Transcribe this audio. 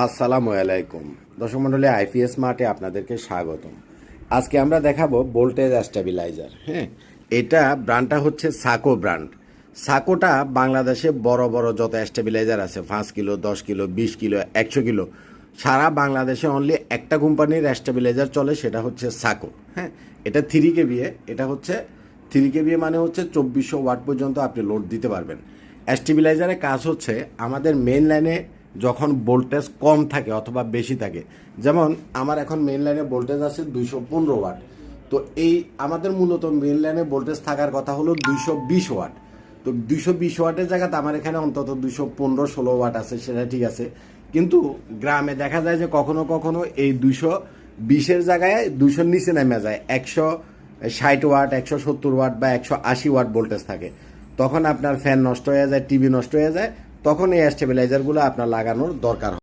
আসসালামু আলাইকুম দর্শক মণ্ডলী, আইপিএস মার্টে আপনাদেরকে স্বাগতম। আজকে আমরা দেখাবো ভোল্টেজ স্টেবিলাইজার। হ্যাঁ, এটা ব্র্যান্ডটা হচ্ছে সাকো ব্র্যান্ড। সাকোটা বাংলাদেশে বড় বড় যত স্টেবিলাইজার আছে 5 কিলো, 10 কিলো, 20 কিলো, 100 কিলো, সারা বাংলাদেশে অনলি একটা কোম্পানির স্টেবিলাইজার চলে, সেটা হচ্ছে সাকো। হ্যাঁ, এটা 3 কেভিএ। এটা হচ্ছে 3 কেভিএ মানে হচ্ছে 2400 ওয়াট পর্যন্ত আপনি লোড দিতে পারবেন। স্টেবিলাইজারের কাজ হচ্ছে আমাদের মেইন লাইনে যখন ভোল্টেজ কম থাকে অথবা বেশি থাকে, যেমন আমার এখন মেইন লাইনে ভোল্টেজ আছে 215 ওয়াট। তো এই আমাদের মূলত মেইন লাইনে ভোল্টেজ থাকার কথা হলো 220 ওয়াট। তো 220 ওয়াটের জায়গাতে আমার এখানে অন্তত 215-16 ওয়াট আছে, সেটা ঠিক আছে। কিন্তু গ্রামে দেখা যায় যে কখনো কখনো এই 220-এর জায়গায় 200-র নিচে নেমে যায়, 160 ওয়াট, 170 ওয়াট বা 180 ওয়াট ভোল্টেজ থাকে। তখন আপনার ফ্যান নষ্ট হয়ে যায়, টিভি নষ্ট হয়ে যায়, তখন এই স্টেবিলাইজারগুলো আপনার লাগানোর দরকার হয়।